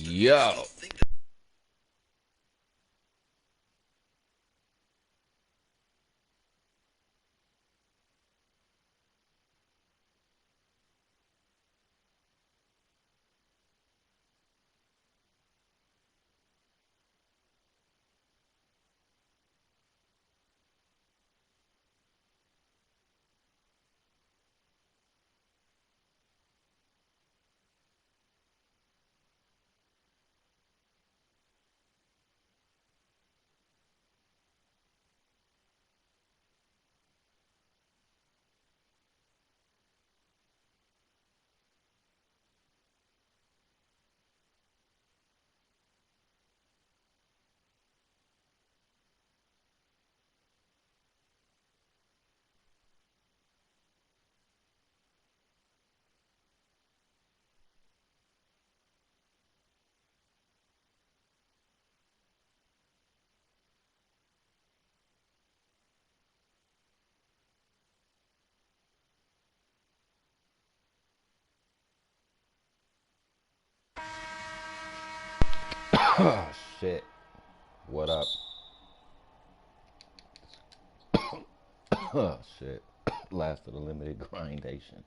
Yo. Oh, shit. What up? Oh, shit. Last of the limited grindation.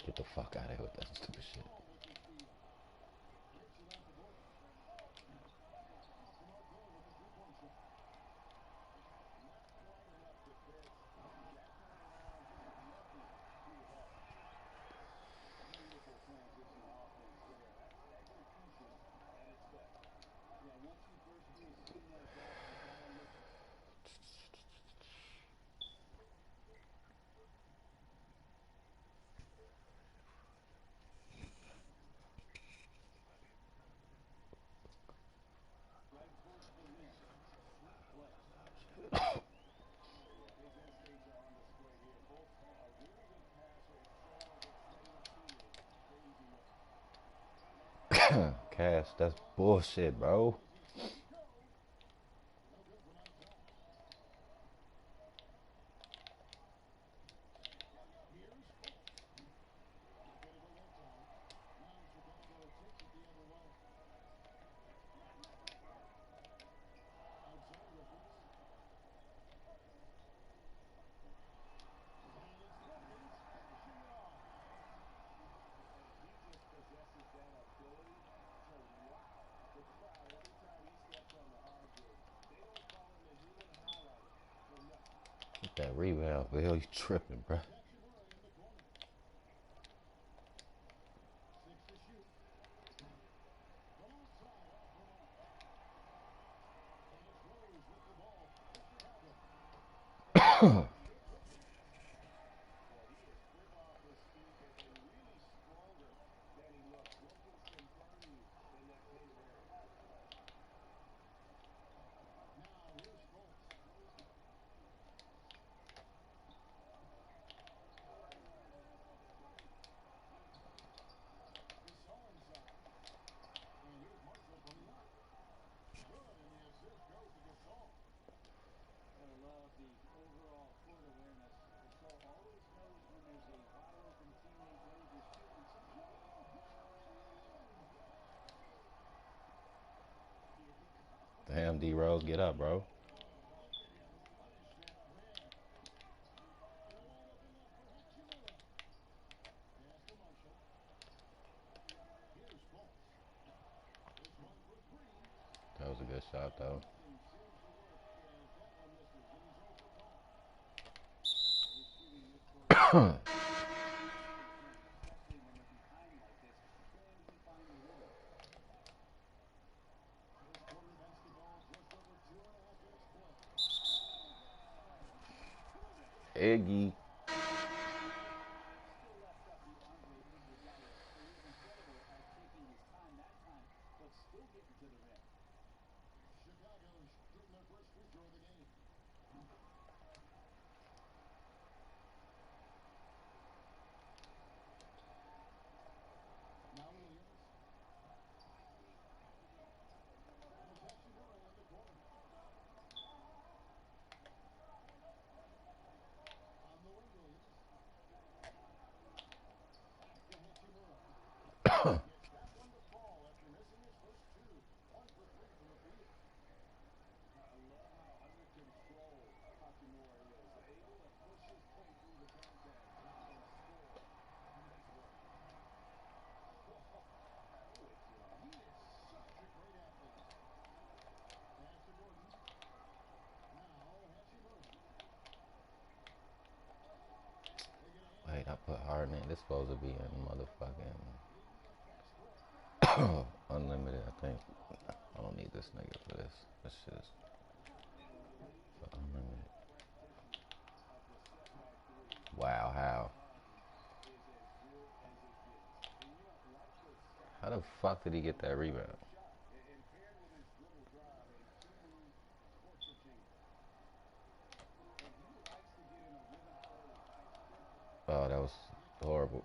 Get the fuck out of here with that stupid shit. Cash, that's bullshit, bro. Get that rebound, Bill. You tripping, bro. Damn, D Rose, get up, bro. That was a good shot, though. Iggy. Wait, I put Harden in. This supposed to be in motherfucking unlimited, I think. I don't need this nigga for this. This shit is for unlimited. Wow, how? How the fuck did he get that rebound? Oh, that was horrible.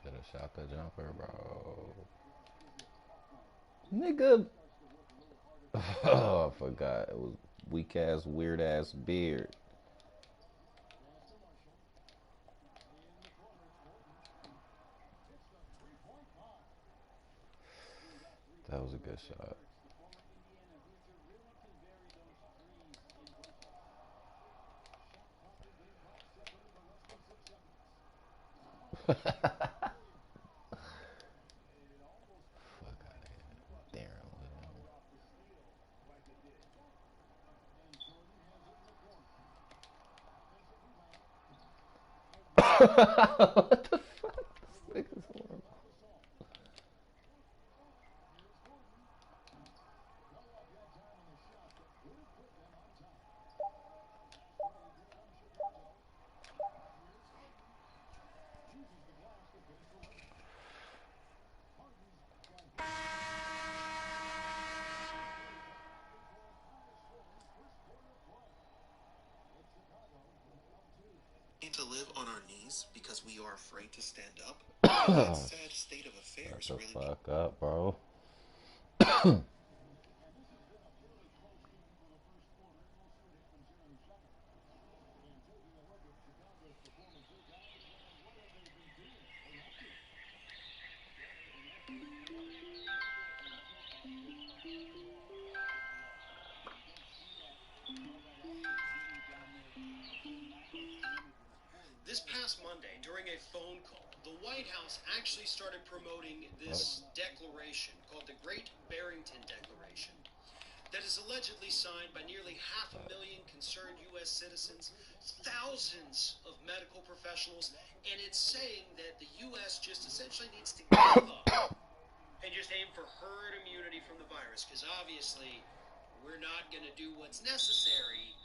Should have shot the jumper, bro. Nigga. Oh, I forgot. It was weak ass, weird ass beard. That was a good shot. Fuck out of here. Darren. What the fuck? This nigga's horrible. To live on our knees because we are afraid to stand up. That sad state of affairs Shut the really fuck up, bro. This past Monday, during a phone call, the White House actually started promoting this declaration called the Great Barrington Declaration that is allegedly signed by nearly 500,000 concerned U.S. citizens, thousands of medical professionals, and it's saying that the U.S. just essentially needs to give up and just aim for herd immunity from the virus, because obviously we're not going to do what's necessary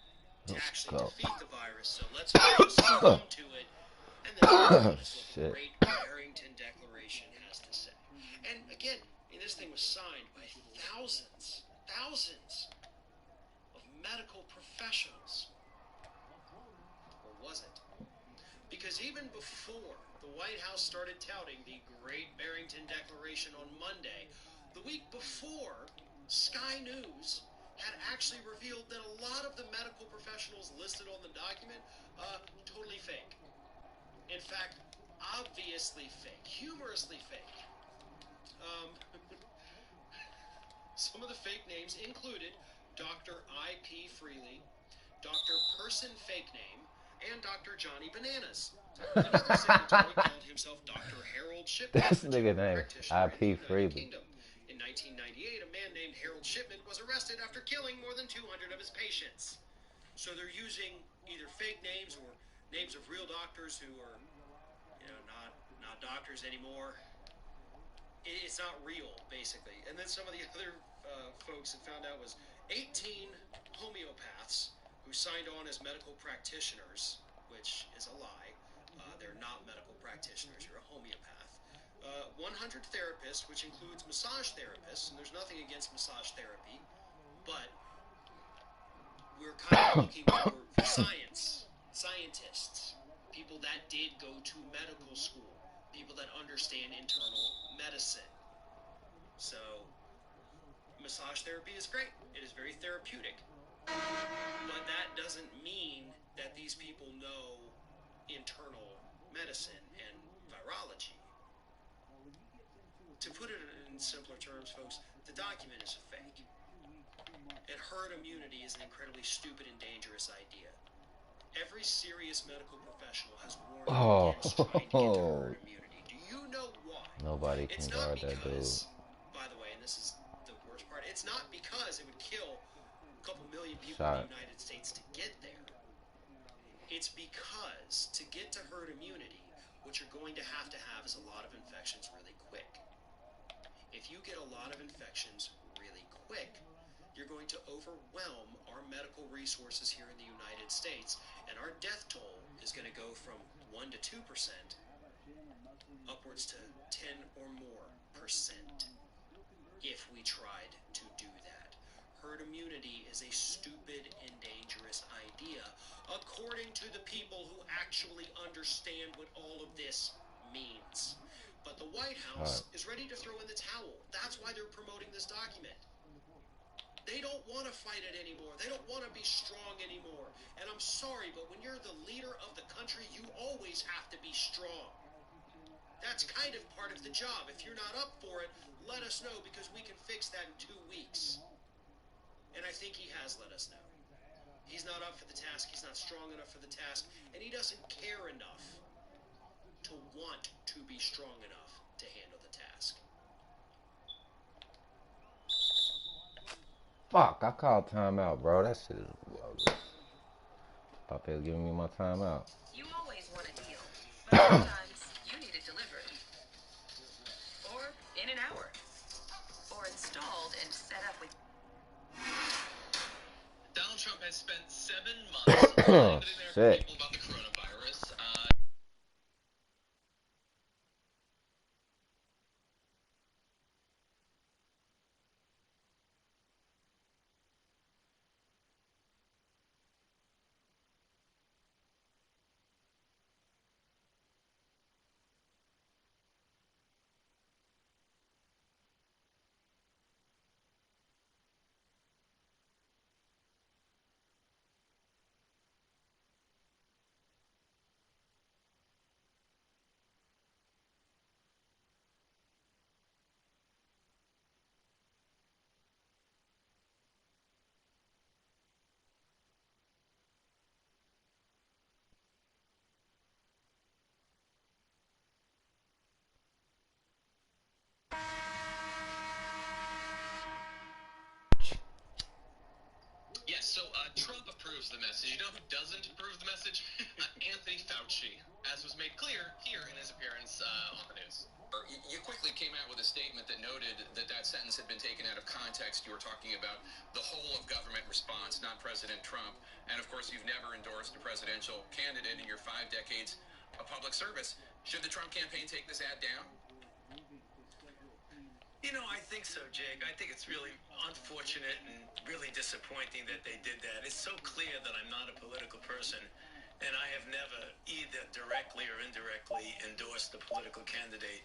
to actually defeat the virus, so let's succumb to it, and then that's what the Great Barrington Declaration has to say. And again, this thing was signed by thousands of medical professionals. Or was it? Because even before the White House started touting the Great Barrington Declaration on Monday, the week before, Sky News had actually revealed that a lot of the medical professionals listed on the document, totally fake. In fact, obviously fake, humorously fake. Some of the fake names included Dr. I.P. Freely, Dr. Person Fake Name, and Dr. Johnny Bananas. Another signatory called himself Dr. Harold Shipman, This nigga name I.P. Freely. Kingdom. In 1998, a man named Harold Shipman was arrested after killing more than 200 of his patients. So they're using either fake names or names of real doctors who are, not doctors anymore. It's not real, basically. And then some of the other folks that found out was 18 homeopaths who signed on as medical practitioners, which is a lie. They're not medical practitioners. You're a homeopath. 100 therapists, which includes massage therapists, and there's nothing against massage therapy, but we're kind of looking for scientists, people that did go to medical school, people that understand internal medicine. So, massage therapy is great. It is very therapeutic. But that doesn't mean that these people know internal medicine and virology. To put it in simpler terms, folks, the document is fake. And herd immunity is an incredibly stupid and dangerous idea. Every serious medical professional has warned against trying to get to herd immunity. Do you know why? Nobody can It's not guard that dude. because, by the way, and this is the worst part, it's not because it would kill a couple million people in the Shot. United States to get there. It's because to get to herd immunity, what you're going to have is a lot of infections really quick. If you get a lot of infections really quick, you're going to overwhelm our medical resources here in the United States, and our death toll is going to go from 1 to 2% upwards to 10 or more percent if we tried to do that. Herd immunity is a stupid and dangerous idea, according to the people who actually understand what all of this means. But the White House is ready to throw in the towel. That's why they're promoting this document. They don't want to fight it anymore. They don't want to be strong anymore. And I'm sorry, but when you're the leader of the country, you always have to be strong. That's kind of part of the job. If you're not up for it, let us know, because we can fix that in 2 weeks. And I think he has let us know. He's not up for the task. He's not strong enough for the task. And he doesn't care enough to want to be strong enough to handle the task. Fuck, I called timeout, bro. That shit is bogus. Thought they was giving me my timeout. You always want a deal, but sometimes you need it delivered. Or in an hour. Or installed and set up with... Donald Trump has spent 7 months telling the American people about the coronavirus. Yes, so Trump approves the message. You know who doesn't approve the message? Anthony Fauci, as was made clear here in his appearance on the news. You quickly came out with a statement that noted that that sentence had been taken out of context. You were talking about the whole of government response, not President Trump. And of course, you've never endorsed a presidential candidate in your 5 decades of public service. Should the Trump campaign take this ad down? You know, I think so, Jake. I think it's really unfortunate and really disappointing that they did that. It's so clear that I'm not a political person, and I have never either directly or indirectly endorsed a political candidate.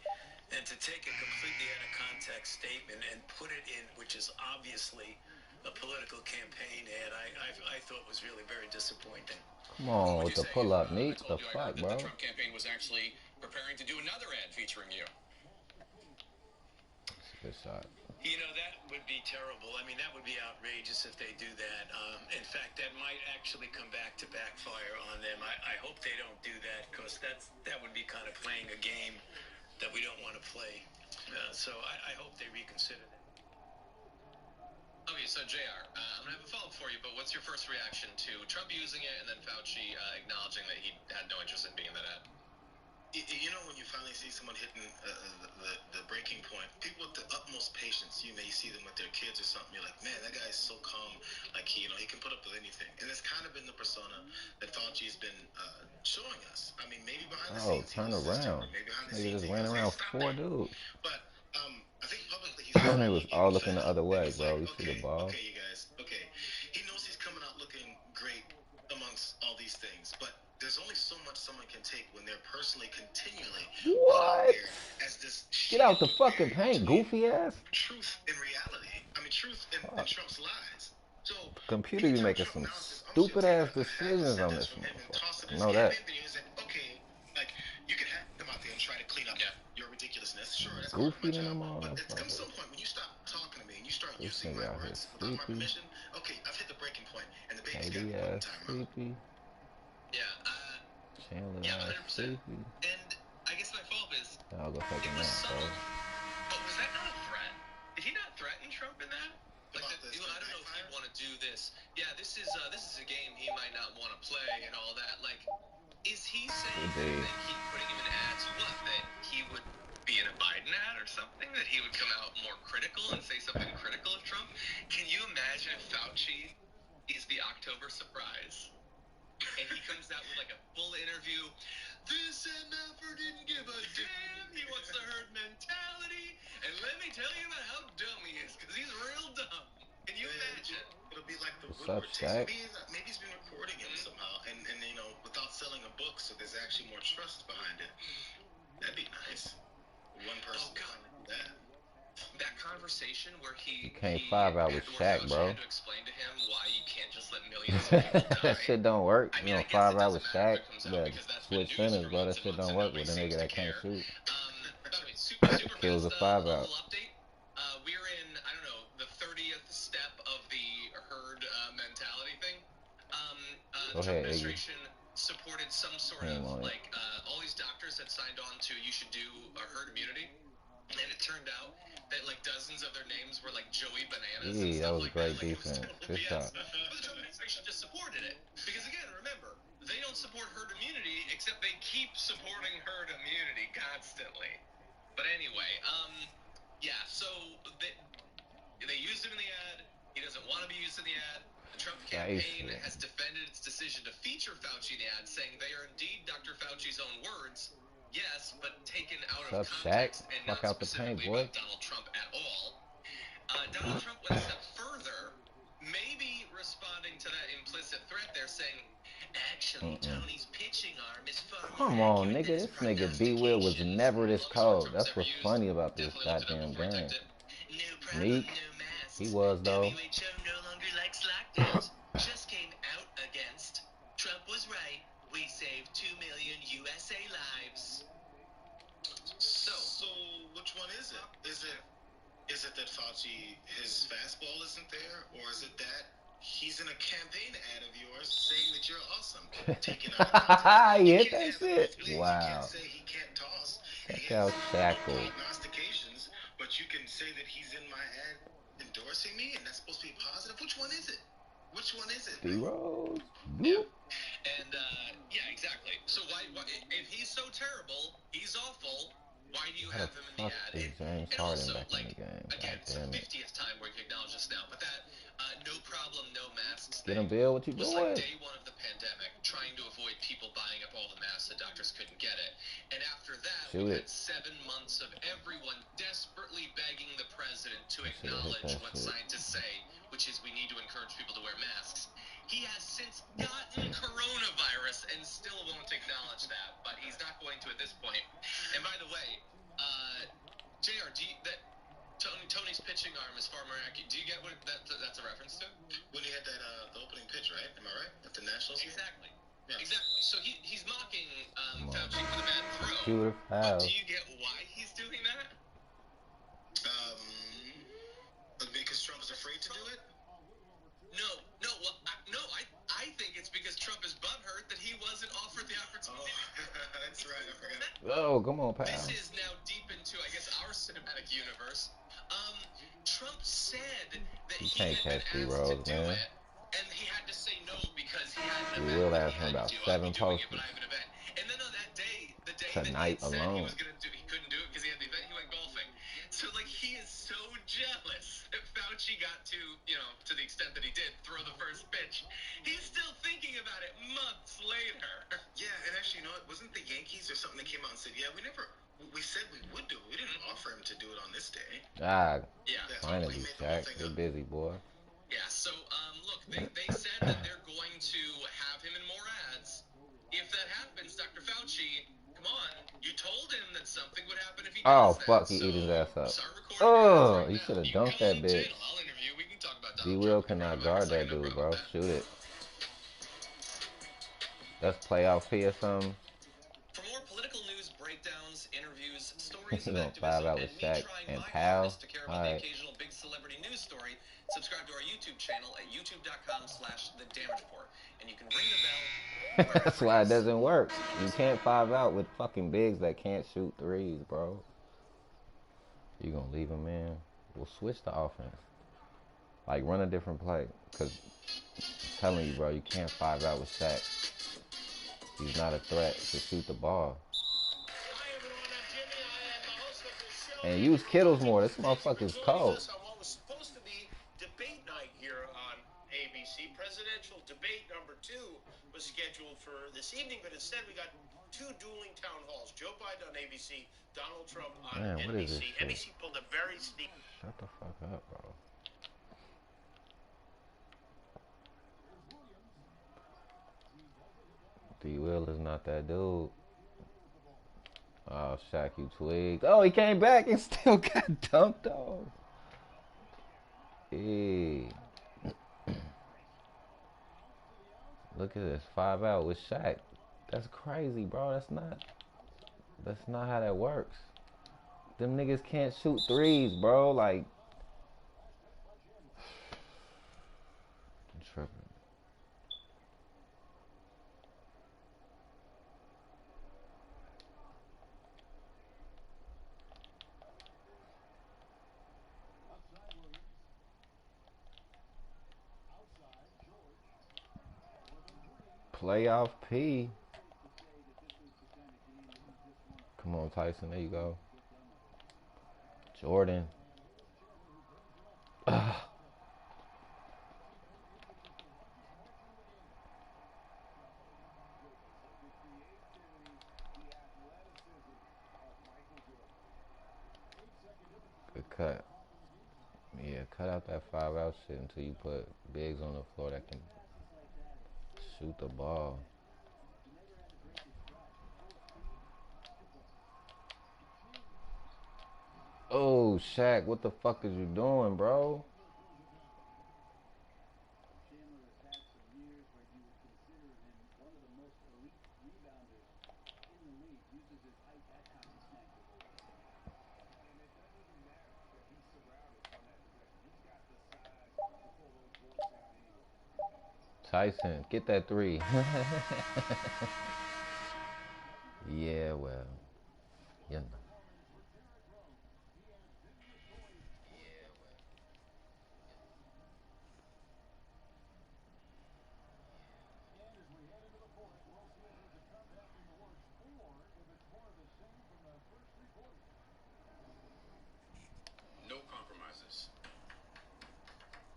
And to take a completely out of context statement and put it in, which is obviously a political campaign ad, I thought was really very disappointing. Come on with the pull up, Neat. The fuck, bro? The Trump campaign was actually preparing to do another ad featuring you. Good shot. You know, that would be terrible. I mean, that would be outrageous if they do that. In fact, that might actually come back to backfire on them. I hope they don't do that, because that would be kind of playing a game that we don't want to play. So I hope they reconsider that. Okay, so JR, I'm going to have a follow-up for you, but what's your first reaction to Trump using it and then Fauci acknowledging that he had no interest in being in that ad? You know, when you finally see someone hitting the breaking point, people with the utmost patience, you may see them with their kids or something, you're like, man, that guy is so calm, like he can put up with anything. And that's kind of been the persona that Fauci's been showing us. I mean, maybe behind the scenes Turn he was around. maybe behind the Nigga scenes just he ran was, hey, around stop 4 that. dudes. But I think publicly he's They was all looking the other way, bro. You see the ball? Okay, you guys, okay. He knows he's coming out looking great amongst all these things, but there's only so much someone can take when they're personally continually What? as this Get out the fucking paint, goofy ass. truth in reality. I mean, truth in Trump's lies. So Computer be making some stupid ass decisions on this motherfucker. I know that. Okay, like you can have come out there and try to clean up your ridiculousness. Sure, that's part of Goofy my than job. them But it comes motherfuckers. some point when you stop talking to me and you start This using nigga my out here words without my sleepy. permission. Okay, I've hit the breaking point, and the baby's got KD to put in ass time out. sleepy. Yeah, Chandler yeah, ass 100%. sleepy. And I guess my follow-up is, I'll go take It a was nap, bro. subtle, but was that not a threat? Did he not threaten Trump in that? Like, About this I don't know if he'd backfire? want to do this. Yeah, this is a game he might not want to play and all that. Like, is he saying that if Indeed. they keep putting him in ads, what, that he would be in a Biden ad or something? That he would come out more critical and say something critical of Trump? Can you imagine if Fauci is the October surprise? And he comes out with like a full interview. This MFer didn't give a damn. He wants the herd mentality. And let me tell you about how dumb he is, because he's real dumb. Can you imagine? It'll be like the What's up, Woodward tapes. Shaq? Maybe he's been recording him somehow, and without selling a book, so there's actually more trust behind it. That'd be nice. One person. Oh, God. That. That conversation where You can't 5-out with where Shaq, Fauci bro. had to explain to him why you can't just let millions of people die. That shit don't work. I You mean, know, I guess it 5-out doesn't with matter Shaq. if it comes out But because that's been switch news centers, for bro. That months and shit months don't and work with nobody a nigga seems to that can't care. shoot. By the way, super Kills fast, a 5-out. a little update. We're in, I don't know, the 30th step of the herd mentality thing. Go The Trump ahead, Iggy. administration supported some sort Name of, on it. like, all these doctors had signed on to you should do a herd immunity. And it turned out that, like, dozens of their names were, like, Joey Bananas and That stuff was like great that. Like, it was defense. total Good BS. shot. But the Trump administration just supported it. Because, again, remember, they don't support herd immunity, except they keep supporting herd immunity constantly. But anyway, yeah, so they used him in the ad. He doesn't want to be used in the ad. The Trump campaign has defended its decision to feature Fauci in the ad, saying they are indeed Dr. Fauci's own words. Yes, but taken out of context and not specifically about Donald Trump at all. Donald Trump went a step further, maybe responding to that implicit threat there, saying, actually, Tony's pitching arm is far more Come on, accurate nigga. than his This nigga B Will was prognostications. never this Longest word cold. Trump's That's ever what's used. funny about this Definitely looked it up goddamn before I game. typed it. No problem, Meek, no masks. he was though. WHO no longer likes lockdowns. Just came out against. Trump was right. We saved 2 million USA lives. So which one is it? Is it that Fauci, his fastball isn't there, or is it that he's in a campaign ad of yours saying that you're awesome? Taking out of context. You You hit can't that have it shit? both ways. You Wow. can't say he can't toss and he Check out has Shackle. prognostications, but you can say that he's in my ad endorsing me, and that's supposed to be positive. Which one is it? Which one is it, bro? D-Rose. Yeah. And, yeah, exactly. So why, if he's so terrible, he's awful, why do you How have the him in the fuck ad? is James And Harden also, back in like, the game? again, God it's the damn it. 50th time we've acknowledged this now, but that no problem, no masks Get thing him, Bill. What you was doing? like day one of the pandemic, trying to avoid people buying up all the masks so doctors couldn't get it. And after that, Shoot we it. had 7 months of everyone desperately begging the president to I should've hit acknowledge that what shit. scientists say, which is we need to encourage people to wear masks. He has since gotten coronavirus and still won't acknowledge that, but he's not going to at this point. And by the way, JR, Tony's pitching arm is far more accurate. Do you get what that's a reference to? When he had that the opening pitch, right? Am I right? At the Nationals game? Exactly. Yeah. Exactly. So he's mocking Fauci for the bad throw. Shooter But foul. do you get why he's doing that? Because Trump is afraid to do it? No. Well, I think it's because Trump is butthurt that he wasn't offered the opportunity. Oh, that's right. I forgot. Oh, come on, pal. This is now deep into, I guess, our cinematic universe. Trump said that You he can't had been catch asked D-Rose, to do man. it, and he had to say no because he had an We event will that ask he him had about to do. 7 I'll be doing it, but posters I have an event. And then on that day, the day tonight that he had said he alone. was going to do, he couldn't do it because he had the event. He went golfing. So like he is so jealous that Fauci got to, to the extent that he did, throw the first pitch. He's still thinking about it months later. Yeah, and actually, wasn't the Yankees or something that came out and said, yeah, we said we would do it. We didn't offer him to do it on this day. Ah, Yeah. finally, He made the whole Shaq. thing You're up. busy, boy. Yeah, so, look, they said that they're going to have him in more ads. If that happens, Dr. Fauci, come on, you told him that something would happen if he Oh, does that. fuck, he So, eat his ass up. start recording Oh, your ads right he now. should have You dunked come that on bitch. channel, I'll interview, we can talk about Donald D-Will Trump and cannot coronavirus. guard I that got no dude, problem bro. with that. Shoot it. That's playoff P or something. For more political news news, breakdowns, interviews, stories He of gonna activism, 5 out and with me Shaq trying and my Pal. hardest to care about the occasional big celebrity news story. Subscribe to our YouTube channel at youtube.com/thedamagereport, and you can ring the bell. That's why it doesn't work. You can't 5 out with fucking bigs that can't shoot threes, bro. You gonna leave him in? We'll switch the offense. Like, run a different play. Because I'm telling you, bro, you can't 5 out with Shaq. He's not a threat to shoot the ball. And use Kittles more. This motherfucker's cold. On what was supposed to be debate night here on ABC. Presidential debate number 2 was scheduled for this evening, but instead we got 2 dueling town halls. Joe Biden on ABC, Donald Trump on Man, what is this NBC. shit? NBC pulled a very sneaky. Shut the fuck up, bro. D. Will is not that dude. Oh, Shaq, you twigged. Oh, he came back and still got dunked on. Hey. Look at this. 5 out with Shaq. That's crazy, bro. That's not how that works. Them niggas can't shoot threes, bro. Like, I'm tripping. Playoff P. Come on, Tyson. There you go. Jordan. Good cut. Yeah, cut out that 5 out shit until you put bigs on the floor that can shoot the ball. Oh, Shaq, what the fuck is you doing, bro? Tyson, get that 3. Yeah, well. Yeah. No compromises.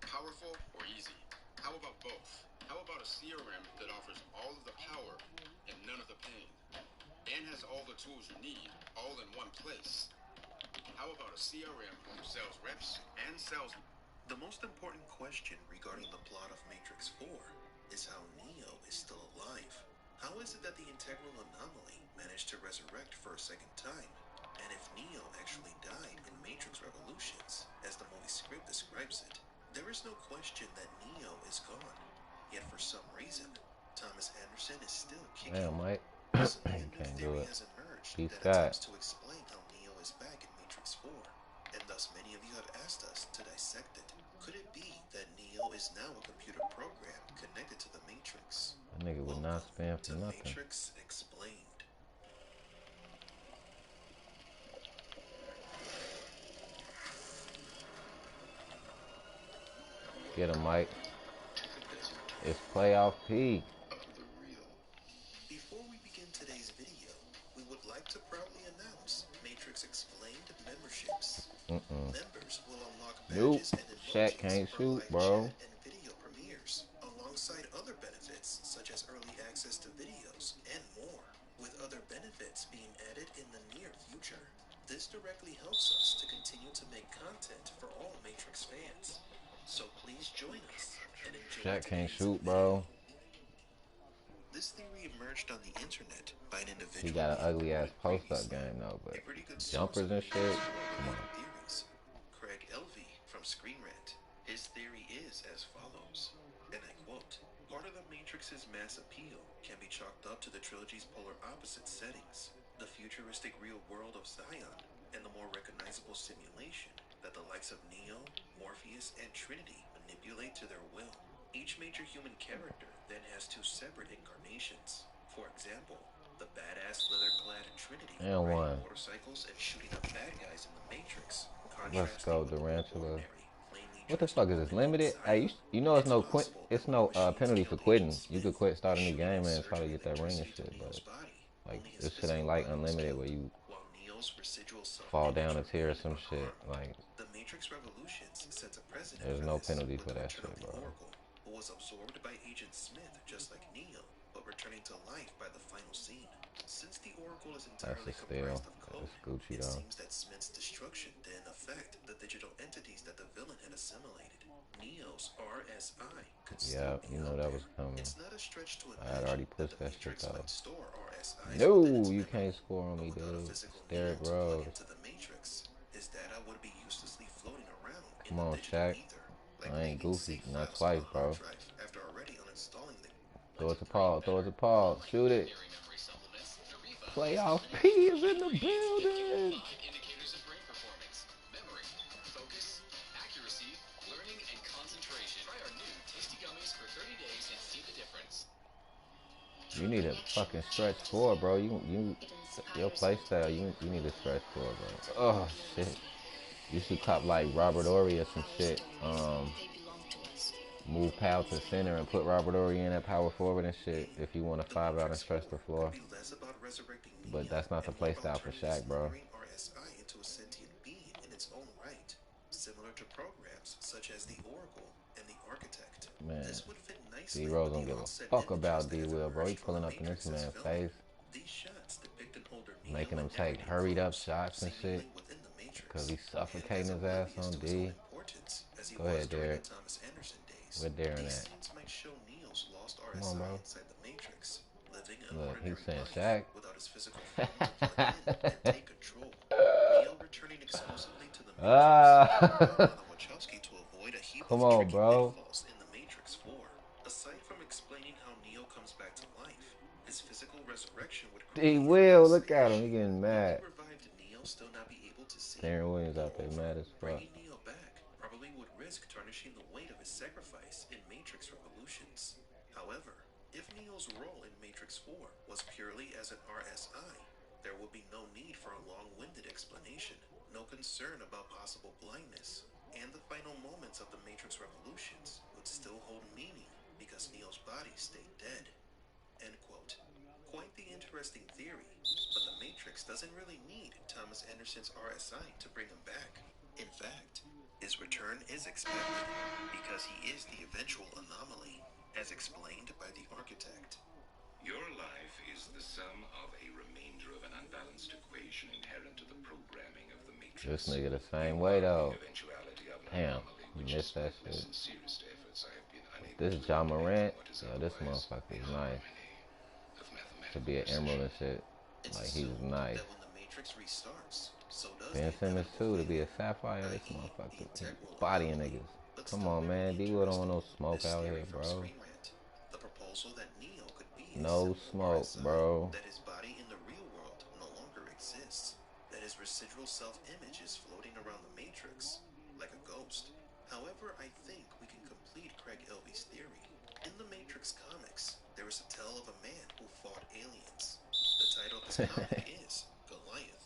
Powerful or easy? How about both? How about a CRM that offers all of the power and none of the pain? And has all the tools you need, all in one place? How about a CRM who sells reps and sells... The most important question regarding the plot of Matrix 4 is how Neo is still alive. How is it that the integral anomaly managed to resurrect for a second time? And if Neo actually died in Matrix Revolutions, as the movie script describes it, there is no question that Neo is gone. Yet for some reason, Thomas Anderson is still kicking. Damn, Mike. So a new Can't do theory it. has emerged Peace, that God. attempts to explain how Neo is back in Matrix 4. And thus many of you have asked us to dissect it. Could it be that Neo is now a computer program connected to the Matrix? That nigga would not spam for to nothing. Matrix Explained. Get him, Mike. It's playoff P. Before we begin today's video, we would like to proudly announce Matrix Explained memberships. Members will unlock Nope. badges and Shaq emojis can't for shoot, live bro. chat and video premieres, alongside other benefits such as early access to videos and more, with other benefits being added in the near future. This directly helps us to continue to make content for all Matrix fans. So please join us and enjoy Shaq can't today's shoot, video. bro. This theory emerged on the internet by an individual. He got an named ugly ass Roy post up previously, game though, but a pretty good source jumpers of and shit. Matrix Come on. theories. Craig Elvey from Screen Rant. His theory is as follows, and I quote: "Part of the Matrix's mass appeal can be chalked up to the trilogy's polar opposite settings. The future futuristic real world of Zion and the more recognizable simulation that the likes of Neo, Morpheus, and Trinity manipulate to their will. Each major human character then has two separate incarnations. For example, the badass leather-clad Trinity And riding one. motorcycles and shooting up bad guys in the Matrix, Let's contrasting go, with the more Durantula. ordinary, plainly What the dressed fuck is this? woman in Limited? Hey, Zion. you know it's no Possible that it's when the no machines penalty for killed Agent quitting. You could Smith, quit starting a new shooting game and and try to surging get that ring and electricity to shit, but Neo's body, like only his this shit ain't physical like body was unlimited killed, where you while Neo's residual fall self-image down a tier or remained some shit. unharmed. Like The Matrix Revolutions sets a precedent there's for no this, penalty with for the that return of shit, the bro. Oracle, who was absorbed by Agent Smith just like Neo, but returning to life by the final scene. Since the Oracle is That's a entirely steal. comprised of code, It's Gucci it though. seems that Smith's destruction didn't affect the digital entities that the villain had assimilated. Neo's RSI could Yeah, still be you know out that there. was coming. It's not a stretch to I had imagine already that pushed the that shit Matrix though. might store RSIs within its No, you memory, can't score on but me, without a dude. physical Derrick Neo to plug Rose. into the Matrix, his data would be uselessly floating around in Come the on, digital Shaq. ether, like I ain't leaving goofy. save Not files on twice, a hard bro. drive after already uninstalling them. Throw it to Paul. Throw it to Paul. Shoot it. Playoff P is in the building. Indicators of brain performance, memory, focus, accuracy, learning, and concentration. Try our new tasty gummies for 30 days and see the difference. You need a fucking stretch four, bro. Your play style. You need a stretch four, bro. Oh shit. You should cop like Robert Ory or some shit. Move Powell to center and put Robert Ory in at power forward and shit. If you want to The 5 out and Matrix stretch 4 the could floor. be less about resurrecting But Neo that's not the and more play about style for turning this Shaq, bro. lingering RSI into a sentient being in its own right, similar to programs such as the Oracle and the Architect. Man, This would fit D nicely Rose with don't the give a on-set fuck images about that D have Will, bro. He emerged from pulling the up in this Matrix's man's film. face, These shots depict an older Neo making him in take everyday hurried up clothes, shots and shit. seemingly within the Cause Matrix, he's and suffocating as his ass oblivious on to his own D. importance as he Go was ahead, during the Derek. Thomas Anderson days. Where Darren These at? scenes might show Neo's lost Come on, RSI bro. inside the Matrix, living an Look, he's ordinary saying life Shaq. without his physical form to plug in and take control. Neo returning exclusively to the Matrix allowed Ah, Lana Wachowski to avoid a heap come of on, tricky bro. pitfalls in the Matrix 4. Aside from explaining how Neo comes back to life, his physical resurrection would D create an Will, look RSI at him. He issue. getting Will mad. the revived Neo still not be able to see? Darren Williams out there Moreover, mad as fuck. bringing Neo back probably would risk tarnishing the weight of his sacrifice in Matrix Revolutions. However, if Neo's role in Matrix 4 was purely as an RSI, there would be no need for a long-winded explanation, no concern about possible blindness, and the final moments of the Matrix Revolutions would still hold meaning because Neo's body stayed dead. End quote. Quite the interesting theory, but the Matrix doesn't really need Thomas Anderson's RSI to bring him back. In fact, his return is expected because he is the eventual anomaly, as explained by the Architect. Your life is the sum of a remainder of an unbalanced equation inherent to the programming of the Matrix. This nigga the same way though. Damn, missed that shit. This is John Morant. Yeah, this motherfucker is nice. To be an emerald and shit. Like he was nice. That when the Matrix restarts, so does Ben the Simmons inevitable too, to be a fate, sapphire, this i.e. motherfucker. the integral Bodying anomaly. niggas. But Come still on, very man. D-Wood don't want no interesting, smoke this out theory here, from bro. Screen Rant, the proposal that Neo could be his No simple smoke, RSI, bro. that his body in the real world no longer exists, that his residual self-image is floating around the Matrix like a ghost. However, I think we can complete Craig Elvey's theory. In the Matrix comics, there is a tale of a man who fought aliens. The title of this comic is Goliath.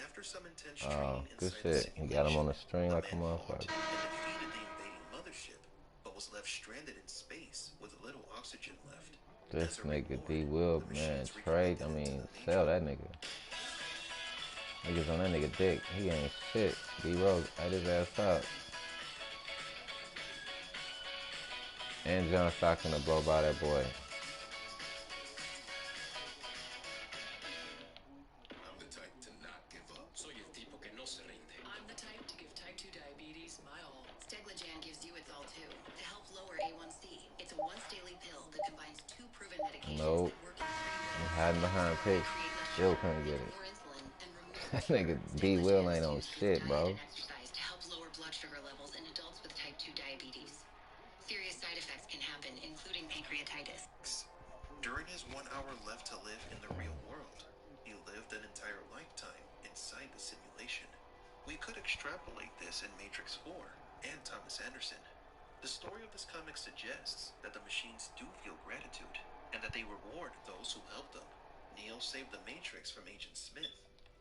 After some intense training Good inside the shit. He got him on simulation, the string the like a man fought motherfucker. and defeated the invading mothership, but was left stranded in space with little oxygen left. This As a nigga reward, D-Will, the man, machines trade. reconnected I him to mean, the sell Matrix. that nigga. Niggas on that nigga dick. He ain't shit. D-Rose ate his ass up. And John Stockton to blow by that boy. I'm the type to not give up. Soy el tipo que no se rinde. I'm the type to give type 2 diabetes my all. Steglajan gives you its all too. To help lower A1C, it's a once daily pill that combines two proven medications Nope. that work in 3 I'm ways. hiding behind picks. Create less Still sugar, couldn't get make it. more insulin, and remove That sugar. nigga Steglajan D-Will is ain't on used with shit, diet bro. and exercise to help lower blood sugar levels in adults with type 2 diabetes. Serious side effects can happen, including pancreatitis. During his 1 hour left to live in the real world, he lived an entire life extrapolate this in Matrix 4 and Thomas Anderson. The story of this comic suggests that the machines do feel gratitude, and that they reward those who help them. Neo saved the Matrix from Agent Smith.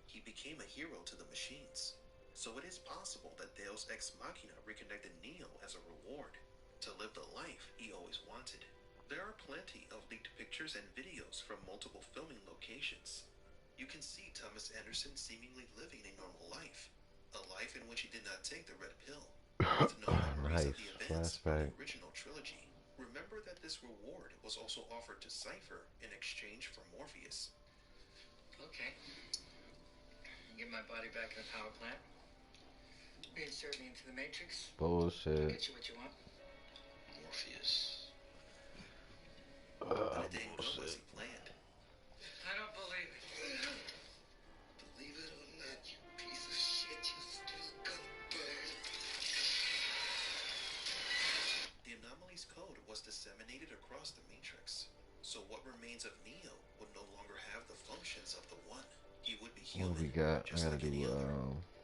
He became a hero to the machines. So it is possible that Deus Ex Machina reconnected Neo as a reward, to live the life he always wanted. There are plenty of leaked pictures and videos from multiple filming locations. You can see Thomas Anderson seemingly living a normal life, a life in which he did not take the red pill, with no memories of Nice the events from the flashback. original trilogy. Remember that this reward was also offered to Cypher in exchange for Morpheus. Okay. Get my body back in the power plant. Reinsert me into the Matrix. Bullshit. Get you what you want. Morpheus. But it didn't go as he planned. I don't believe it. Believe it or not, you piece of shit, you still gonna burn. The anomaly's code was disseminated across the Matrix, so what remains of Neo would no longer have the functions of the One. He would be human, What we got? I just gotta like any do other.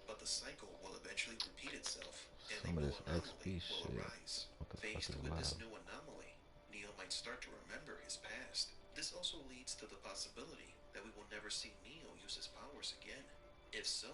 But the cycle will eventually repeat itself, and some a of new this anomaly XP will shit. arise. What the fuck Faced is with this live? new anomaly, Neo might start to remember his past. This also leads to the possibility that we will never see Neo use his powers again. If so,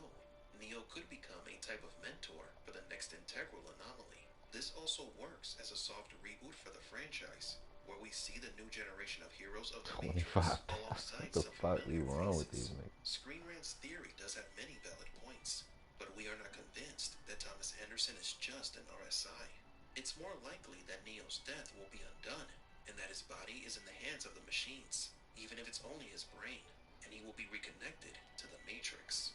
Neo could become a type of mentor for the next integral anomaly. This also works as a soft reboot for the franchise, where we see the new generation of heroes of the Matrix 25,000. alongside What the some fuck familiar we wrong with these faces. niggas? Screen Rant's theory does have many valid points, but we are not convinced that Thomas Anderson is just an RSI. It's more likely that Neo's death will be undone, and that his body is in the hands of the machines, even if it's only his brain, and he will be reconnected to the Matrix.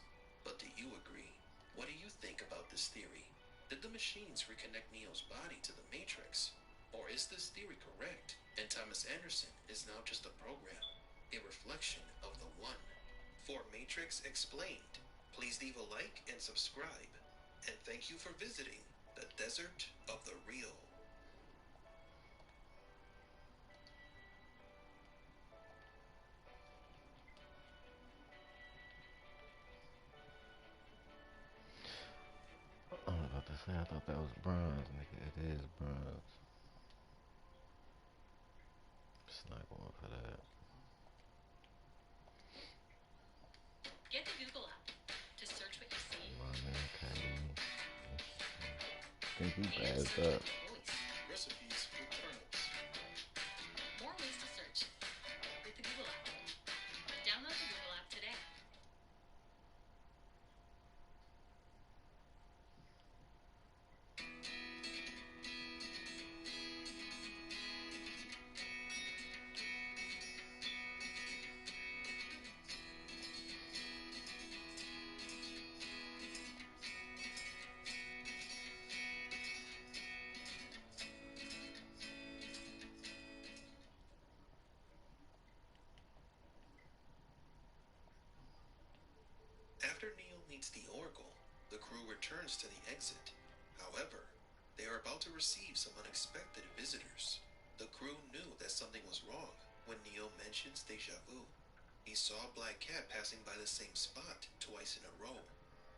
But do you agree? What do you think about this theory? Did the machines reconnect Neo's body to the Matrix? Or is this theory correct, and Thomas Anderson is now just a program, a reflection of the One? For Matrix Explained, please leave a like and subscribe, and thank you for visiting the Desert of the Real. I was about to say, I thought that was bronze, nigga. It is bronze. It's not going for that. Get the Google app to search what you see My man, Kylie. I think he and passed search up. with your voice. Recipes for turnips. More ways to search with the Google app. Download the Google app today. After Neo meets the Oracle, the crew returns to the exit. However, they are about to receive some unexpected visitors. The crew knew that something was wrong when Neo mentions deja vu. He saw a black cat passing by the same spot twice in a row.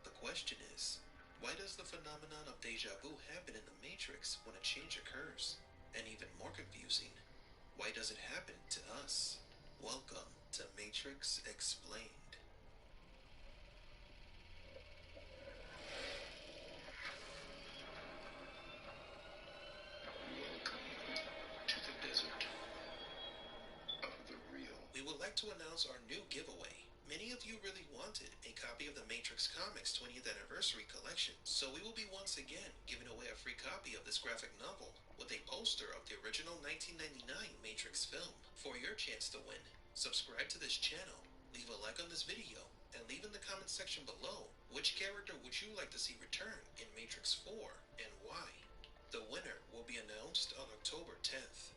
The question is, why does the phenomenon of deja vu happen in the Matrix when a change occurs? And even more confusing, why does it happen to us? Welcome to Matrix Explained. To the desert of the real. We would like to announce our new giveaway. Many of you really wanted a copy of the Matrix Comics 20th Anniversary Collection, so we will be once again giving away a free copy of this graphic novel with a poster of the original 1999 Matrix film. For your chance to win, subscribe to this channel, leave a like on this video, and leave in the comment section below which character would you like to see return in Matrix 4 and why. The winner will be announced on October 10th.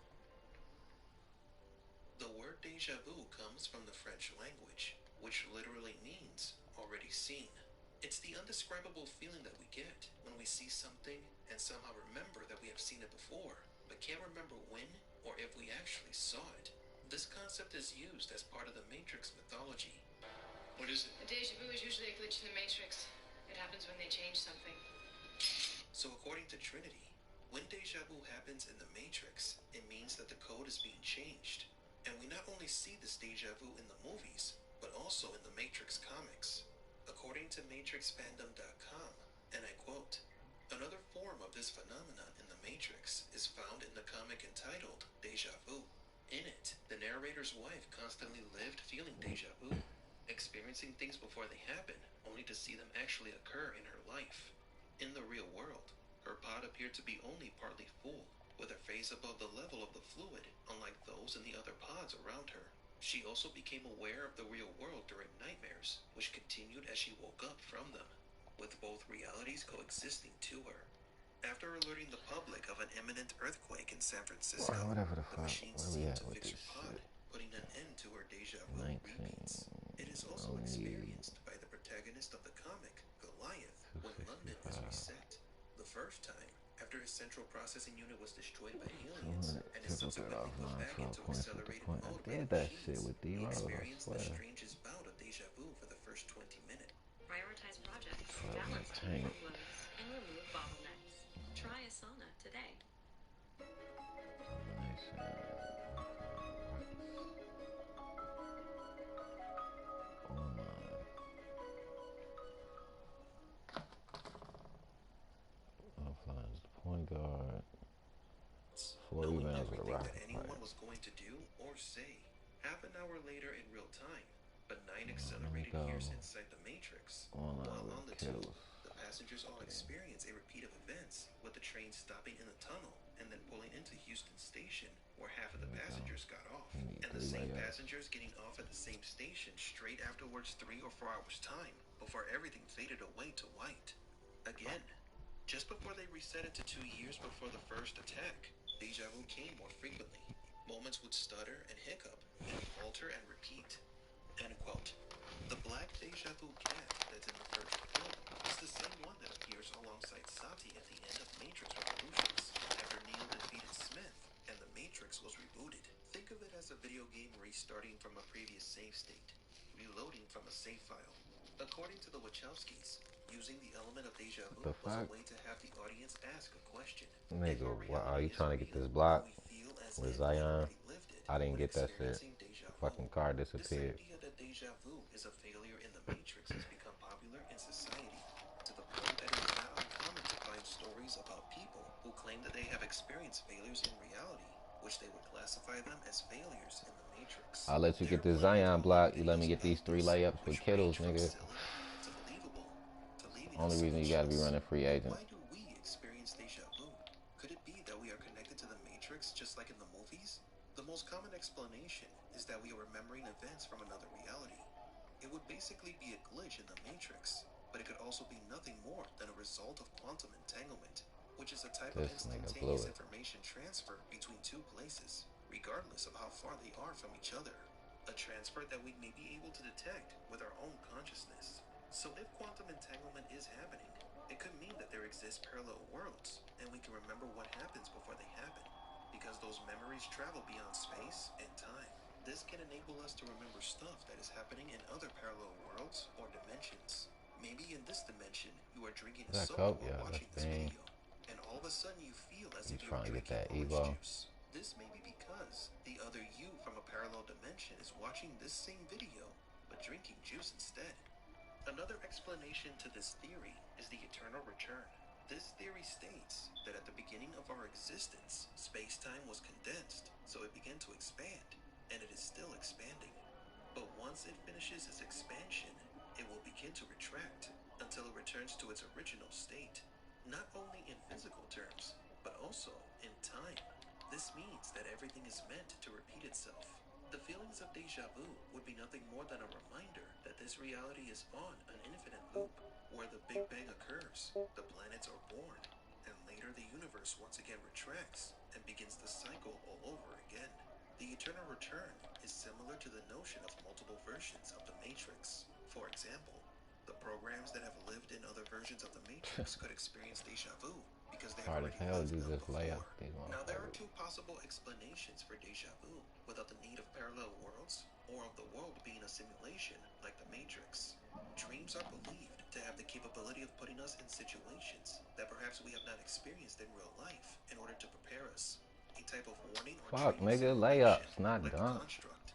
The word deja vu comes from the French language, which literally means already seen. It's the undescribable feeling that we get when we see something and somehow remember that we have seen it before, but can't remember when or if we actually saw it. This concept is used as part of the Matrix mythology. What is it? A deja vu is usually a glitch in the Matrix. It It happens when they change something. So according to Trinity, when deja vu happens in the Matrix, it means that the code is being changed. And we not only see this deja vu in the movies, but also in the Matrix comics. According to MatrixFandom.com, and I quote, "Another form of this phenomenon in the Matrix is found in the comic entitled Deja Vu. In it, the narrator's wife constantly lived feeling deja vu, experiencing things before they happen, only to see them actually occur in her life. In the real world, her pod appeared to be only partly full, with her face above the level of the fluid, unlike those in the other pods around her. She also became aware of the real world during nightmares, which continued as she woke up from them, with both realities coexisting to her. After alerting the public of an imminent earthquake in San Francisco, Whatever the the fuck, machine where we seemed at to with fix this her pod, shit? putting an end to her deja vu 19. repeats. It is also experienced by the protagonist of the comic, Goliath, when London is 265. reset. The first time, after his central processing unit was destroyed by aliens, and is Triple threat subsequently put offline, back 12 into points with the accelerated point. I mode by did the that shit machines, with he D-Rose, I experienced the swear. strangest bout of deja vu for the first 20 minutes. Prioritize projects, 12 in balance the team tank. workloads, and remove bottlenecks. Try Asana today. Domination. Online. Offline is the point guard. 4 Knowing rebounds with a everything that rocket anyone fight. was going to do or say, half an hour later in real time, but 9 Let me accelerated go years inside the Matrix. online While with on the tube, Kittles. the passengers all Okay. experience a repeat of events, with the train stopping in the tunnel and then pulling into Houston Station, where half of the Here we go. passengers got off, We need and the 3 same layups. passengers getting off at the same station straight afterwards 3 or 4 hours time, before everything faded away to white. Again, just before they reset it to 2 years before the first attack, deja vu came more frequently. Moments would stutter and hiccup, and falter and repeat. End quote. The black deja vu cat that's in the first film is the same one that appears alongside Sati at the end of Matrix Revolutions, after Neo defeated Smith and the Matrix was rebooted. Think of it as a video game restarting from a previous save state, reloading from a save file. According to the Wachowskis, using the element of deja vu The was a fuck? way to have the audience ask a question. If Nigga, our why are reality you is trying to get real, this block do we feel as with if we Zion? already lived it I didn't when get that shit. experiencing deja The vu? fucking car This disappeared. idea that deja vu is a failure in the Matrix has become popular in society, to the point that it is not uncommon to find stories about people who claim that they have experienced failures in reality, which they would classify them as failures in the Matrix. I'll let you There get are this plenty of Zion online block. You let me videos get these about 3 this, layups with which Kittles, range from nigga. silly to believable to leaving Only us reason you gotta be speechless. running free agent. Why do we experience deja vu? Could it be that we are connected to the Matrix just like in the movies? The most common explanation is that we are remembering events from another reality. It would basically be a glitch in the Matrix, but it could also be nothing more than a result of quantum entanglement, which is a type of This nigga blew instantaneous it. information transfer between two places, regardless of how far they are from each other. A transfer that we may be able to detect with our own consciousness. So if quantum entanglement is happening, it could mean that there exist parallel worlds, and we can remember what happens before they happen, because those memories travel beyond space and time. This can enable us to remember stuff that is happening in other parallel worlds or dimensions. Maybe in this dimension, you are drinking a Is that soda Coke? while Yeah, that's watching this Bang. video, and all of a sudden you feel as You if you are trying to get drinking that orange Evo? juice. This may be because the other you from a parallel dimension is watching this same video, but drinking juice instead. Another explanation to this theory is the eternal return. This theory states that at the beginning of our existence, space-time was condensed, so it began to expand, and it is still expanding. But once it finishes its expansion, it will begin to retract until it returns to its original state, not only in physical terms, but also in time. This means that everything is meant to repeat itself. The feelings of deja vu would be nothing more than a reminder that this reality is on an infinite loop, where the Big Bang occurs, the planets are born, and later the universe once again retracts and begins the cycle all over again. The eternal return is similar to the notion of multiple versions of the Matrix. For example, the programs that have lived in other versions of the Matrix could experience deja vu because they have Hard as already hell to lived do them this layup before. with these Now, there are motherfuckers. two possible explanations for deja vu without the need of parallel worlds or of the world being a simulation like the Matrix. Dreams are believed to have the capability of putting us in situations that perhaps we have not experienced in real life in order to prepare us. A type of warning or Fuck, training nigga, simulation, layups, not like the dunks. construct.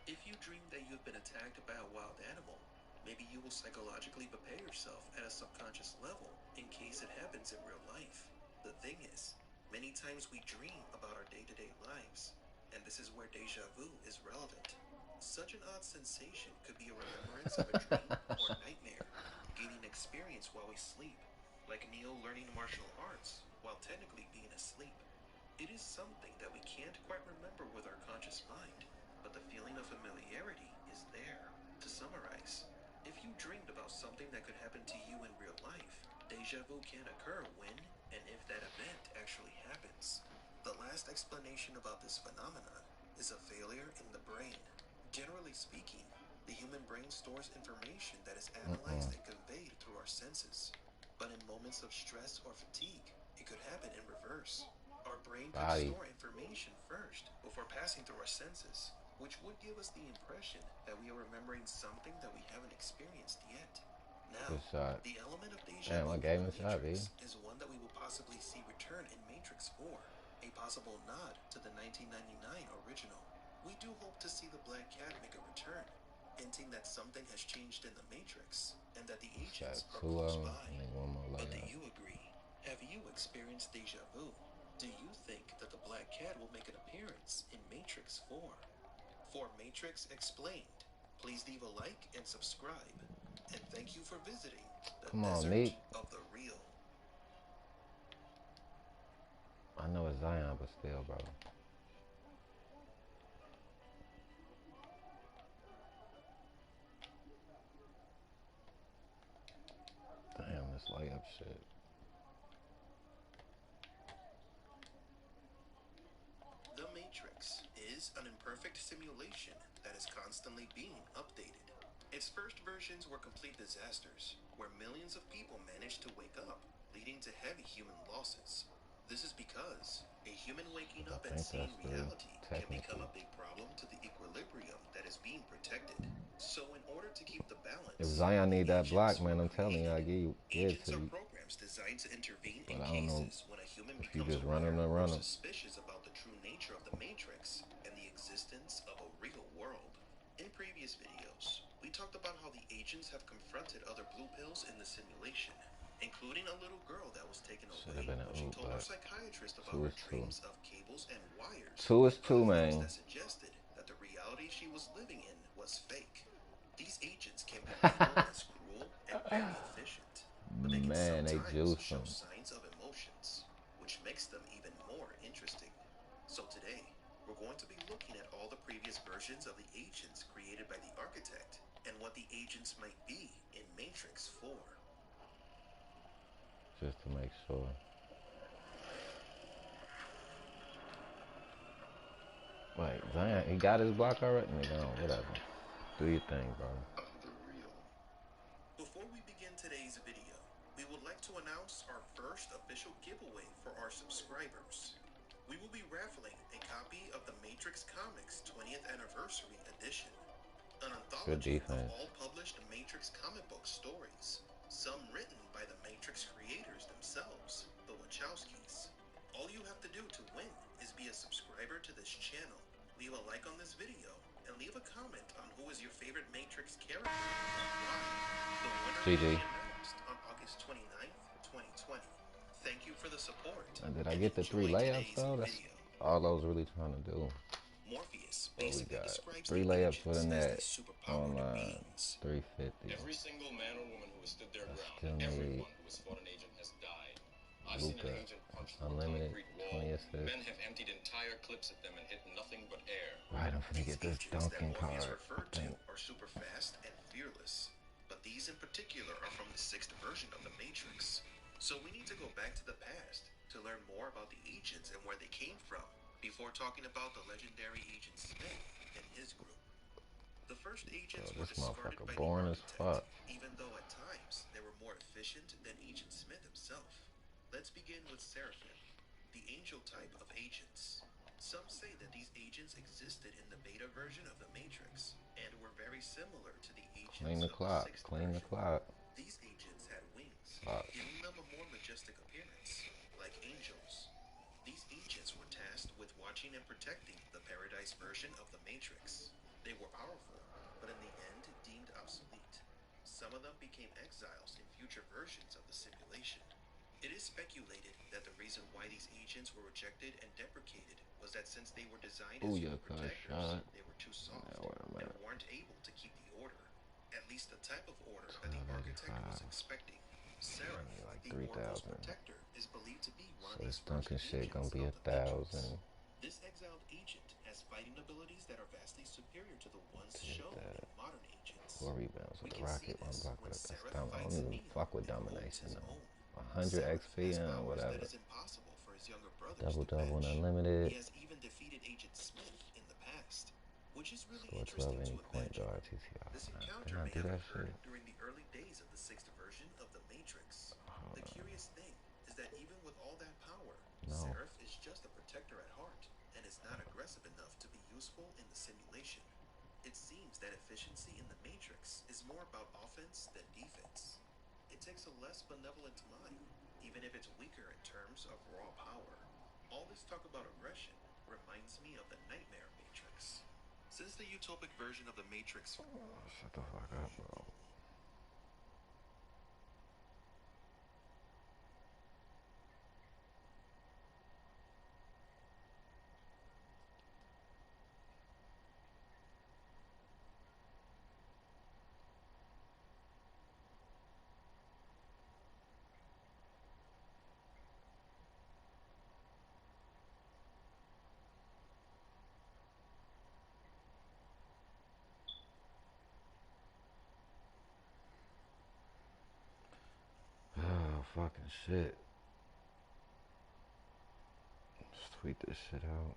If you dream that you have been attacked by a wild animal, maybe you will psychologically prepare yourself at a subconscious level in case it happens in real life. The thing is, many times we dream about our day-to-day lives, and this is where deja vu is relevant. Such an odd sensation could be a remembrance of a dream or nightmare, gaining experience while we sleep, like Neo learning martial arts while technically being asleep. It is something that we can't quite remember with our conscious mind, but the feeling of familiarity is there. To summarize, if you dreamed about something that could happen to you in real life, deja vu can occur when and if that event actually happens. The last explanation about this phenomenon is a failure in the brain. Generally speaking, the human brain stores information that is analyzed and conveyed through our senses. But in moments of stress or fatigue, it could happen in reverse. Our brain could Body. store information first before passing through our senses, which would give us the impression that we are remembering something that we haven't experienced yet. Now, Good shot. the element of deja Damn, I vu gave in him the a shot, B. Matrix is one that we will possibly see return in Matrix 4, a possible nod to the 1999 original. We do hope to see the Black Cat make a return, hinting that something has changed in the Matrix and that the Shot agents are two close of them, by. and then one more But do layup. you agree? Have you experienced deja vu? Do you think that the Black Cat will make an appearance in Matrix 4? For Matrix Explained, please leave a like and subscribe. And thank you for visiting the Come on, Desert Meek. of the Real. I know it's Zion, but still, bro. Damn, this layup shit. The Matrix is an imperfect simulation that is constantly being updated. Its first versions were complete disasters, where millions of people managed to wake up, leading to heavy human losses. This is because a human waking I up and think seeing that's three, reality can become technically. a big problem to the equilibrium that is being protected. So in order to keep the If balance, Zion the need that agents block, man, were I'm telling you, I created. give it Agents to are you. programs designed to intervene in But I don't know cases when a human if you becomes just run aware them and or run them. suspicious about the true nature of the Matrix and the existence of a real world. In previous videos, we talked about how the agents have confronted other blue pills in the simulation, including a little girl that was taken Should away have been when a she oop, told her but psychiatrist about two her is two. dreams of cables and wires, Two is two, other things man. that suggested that the reality she was living in was fake. These agents can be labeled as cruel and very efficient, but they can Man, they sometimes juice show them. signs of emotions, which makes them even more interesting. So today, we're going to be looking at all the previous versions of the agents created by the architect and what the agents might be in Matrix 4. Just to make sure. Wait, Zion, he got his block already? Nigga, whatever. Do your thing, bro. Of the real. Before we begin today's video, we would like to announce our first official giveaway for our subscribers. We will be raffling a copy of the Matrix Comics 20th Anniversary Edition, an Good anthology of defense. all published Matrix comic book stories, some written by the Matrix creators themselves, the Wachowskis. All you have to do to win is be a subscriber to this channel, leave a like on this video, and leave a comment on who is your favorite Matrix character and why. The winner will be announced on August 29th, 2020. Thank you for the support. Did I And get the 3 enjoy layups, today's though? That's video. all I was really trying to do. Morpheus What we basically got? describes 3 the layups for the agents as net. these superpowered Online. beings. 350. Every single man or woman who has stood their I ground, still need everyone who has fought an agent has died. I've seen an Luka. agent punch through a Unlimited. concrete wall. 20 assists. Men have emptied entire clips at them and hit nothing but air. Right, I'm finna These get this agents that Duncan Morpheus card. referred I to think. are super fast and fearless, but these in particular are from the 6th version of the Matrix. So we need to go back to the past to learn more about the agents and where they came from before talking about the legendary Agent Smith and his group. The first agents Bro, were this discarded motherfucker by the boring as architect, fuck. even though at times they were more efficient than Agent Smith himself. Let's begin with Seraphim, the angel type of agents. Some say that these agents existed in the beta version of the Matrix and were very similar to the agents Clean the of clock. the 6th Clean the version. clock. These agents had Fuck. giving them a more majestic appearance, like angels. These agents were tasked with watching and protecting the Paradise version of the Matrix. They were powerful, but in the end deemed obsolete. Some of them became exiles in future versions of the simulation. It is speculated that the reason why these agents were rejected and deprecated was that since they were designed as Booyah, human cut protectors, shot. they were too soft Now where I'm and at. weren't able to keep the order, at least the type of order that the architect was 1285. expecting. I Seraph, need like the Oracle's 3,000. protector, is believed to be one So of these this first Duncan shit gonna agents be of the Matrix. 1,000. This exiled agent has fighting abilities that are vastly superior to the ones To hit shown in that. modern agents. 4 rebounds We with the can see rocket. One this block when with a Seraph stomach. I don't fights even Neo fuck with and holds domination his though. own. 100 Seraph XP has and powers that whatever. is impossible for his younger brothers Double to double and match. unlimited. He has even defeated Agent Smith in the past, which is really Score 12 interesting to any point imagine. guard TTR. This Didn't encounter I may do have that occurred shit? during the early days of the sixth version of the Matrix. Hold The on. curious thing is that even with all that power, No. Seraph is just a protector at heart and is not aggressive enough to be useful in the simulation. It seems that efficiency in the Matrix is more about offense than defense. It takes a less benevolent mind, even if it's weaker in terms of raw power. All this talk about aggression reminds me of the Nightmare Matrix. Since the utopic version of the Matrix. Shut the fuck up, bro. Oh, fucking shit. Let's tweet this shit out.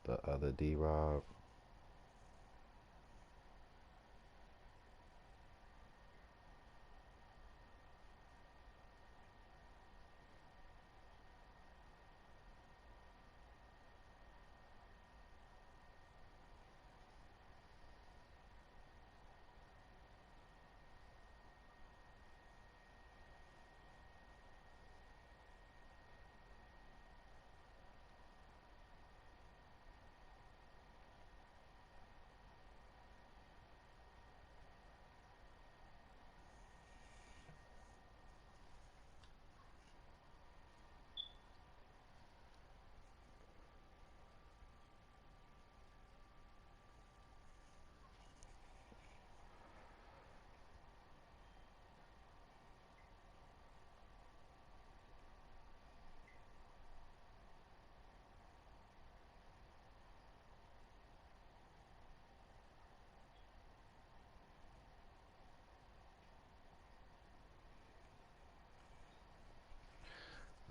The other D-Rob.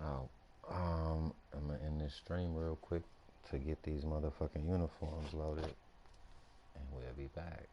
Oh, I'm gonna end this stream real quick to get these motherfucking uniforms loaded, and we'll be back.